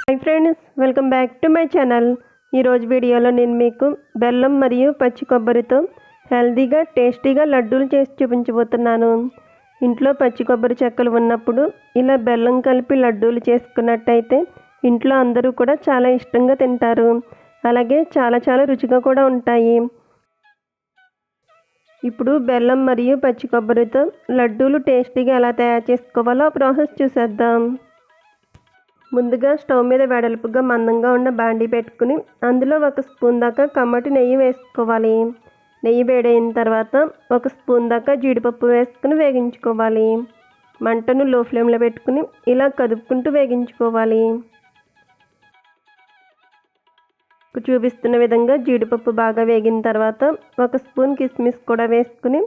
Hi friends, welcome back to my channel. ఈరోజు వీడియోలో నేను మీకు బెల్లం మరియు పచ్చి కొబ్బరితో హెల్తీగా టేస్టీగా లడ్డూలు చేసి చూపించబోతున్నాను. ఇంట్లో పచ్చి కొబ్బరి చెక్కలు ఉన్నప్పుడు ఇలా బెల్లం కలిపి లడ్డూలు చేసుకున్నట్టయితే ఇంట్లో అందరూ కూడా చాలా ఇష్టంగా తింటారు. అలాగే చాలా రుచిగా కూడా ఉంటాయి. ఇప్పుడు బెల్లం మరియు పచ్చి కొబ్బరితో లడ్డూలు టేస్టీగా ఎలా తయారు చేసుకోవాలో ప్రాసెస్ చూసేద్దాం. ముందుగా స్టవ్ మీద వెడల్పుగా మందంగా ఉన్న బాండీ పెట్టుకుని అందులో 1 స్పూన్ దాకా కమ్మటి నెయ్యి వేసుకోవాలి. నెయ్యి వేడైన తర్వాత 1 స్పూన్ దాకా జీడిపప్పు వేసుకుని వేగించుకోవాలి. మంటను లో ఫ్లేమ్లో పెట్టుకుని ఇలా కదుపుకుంటూ వేగించుకోవాలి. చూపిస్తున్న విధంగా జీడిపప్పు బాగా వేగిన తర్వాత 1 స్పూన్ కిస్మిస్ కూడా వేసుకుని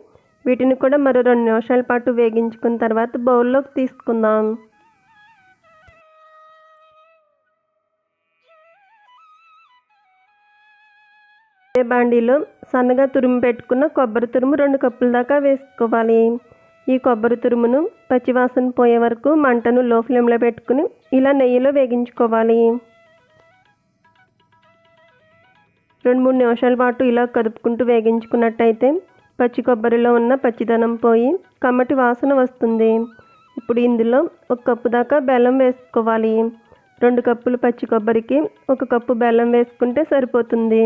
వీటిని కూడా మరో 2 నిమిషాల పాటు వేగించుకున్న తర్వాత బౌల్లోకి తీసుకుందాం. అదే బాండీలో సన్నగా తురుము పెట్టుకున్న కొబ్బరి తురుము 2 కప్పుల దాకా వేసుకోవాలి. ఈ కొబ్బరి తురుమును పచ్చివాసన పోయే వరకు మంటను లో ఫ్లేమ్లో పెట్టుకుని ఇలా నెయ్యిలో వేగించుకోవాలి. 2-3 నిమిషాల పాటు ఇలా కదుపుకుంటూ వేగించుకున్నట్టయితే పచ్చి కొబ్బరిలో ఉన్న పచ్చిదనం పోయి కమ్మటి వాసన వస్తుంది. ఇప్పుడు ఇందులో 1 కప్పు దాకా బెల్లం వేసుకోవాలి. 2 కప్పులు పచ్చి కొబ్బరికి 1 కప్పు బెల్లం వేసుకుంటే సరిపోతుంది.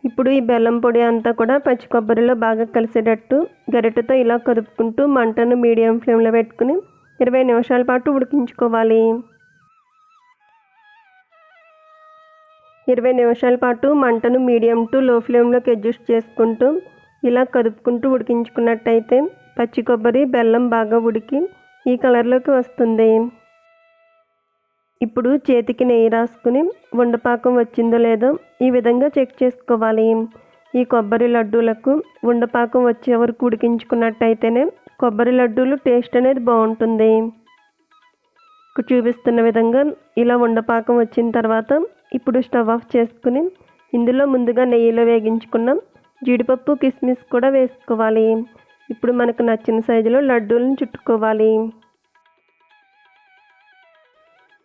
ఇప్పుడు ఈ బెల్లం పొడి అంతా కూడా పచ్చి కొబ్బరిలో బాగా కలిసేటట్టు గరిటెతో ఇలా కదుపుకుంటూ మంటను మీడియం ఫ్లేమ్లో పెట్టుకుని 20 నిమిషాల పాటు ఉడికించుకోవాలి. 20 నిమిషాల పాటు మంటను మీడియం టు లో ఫ్లేమ్లోకి అడ్జస్ట్ చేసుకుంటూ ఇలా కదుపుకుంటూ ఉడికించుకున్నట్టయితే పచ్చి కొబ్బరి బెల్లం బాగా ఉడికి ఈ కలర్లోకి వస్తుంది. ఇప్పుడు చేతికి నెయ్యి రాసుకుని ఉండపాకం వచ్చిందో లేదో ఈ విధంగా చెక్ చేసుకోవాలి. ఈ కొబ్బరి లడ్డూలకు ఉండపాకం వచ్చే వరకు ఉడికించుకున్నట్టయితేనే కొబ్బరి లడ్డూలు టేస్ట్ అనేది బాగుంటుంది. చూపిస్తున్న విధంగా ఇలా ఉండపాకం వచ్చిన తర్వాత ఇప్పుడు స్టవ్ ఆఫ్ చేసుకుని ఇందులో ముందుగా నెయ్యిలో వేగించుకున్న జీడిపప్పు కిస్మిస్ కూడా వేసుకోవాలి. ఇప్పుడు మనకు నచ్చిన సైజులో లడ్డూలను చుట్టుకోవాలి.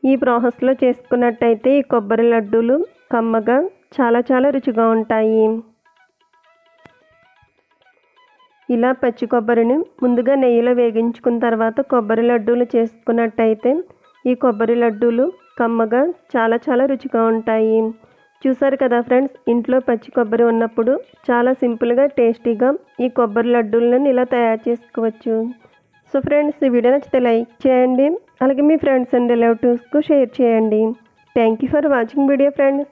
ఈ ప్రాసెస్లో చేసుకున్నట్టయితే ఈ కొబ్బరి లడ్డూలు కమ్మగా చాలా రుచిగా ఉంటాయి. ఇలా పచ్చి కొబ్బరిని ముందుగా నెయ్యిలో వేగించుకున్న తర్వాత కొబ్బరి లడ్డూలు చేసుకున్నట్టయితే ఈ కొబ్బరి లడ్డూలు కమ్మగా చాలా రుచిగా ఉంటాయి. చూసారు కదా ఫ్రెండ్స్, ఇంట్లో పచ్చి కొబ్బరి ఉన్నప్పుడు చాలా సింపుల్గా టేస్టీగా ఈ కొబ్బరి లడ్డూలను ఇలా తయారు చేసుకోవచ్చు. సో ఫ్రెండ్స్, ఈ వీడియో నచ్చితే లైక్ చేయండి. అలాగే మీ ఫ్రెండ్స్ అండ్ రిలేటివ్స్కు షేర్ చేయండి. Thank you for watching video friends.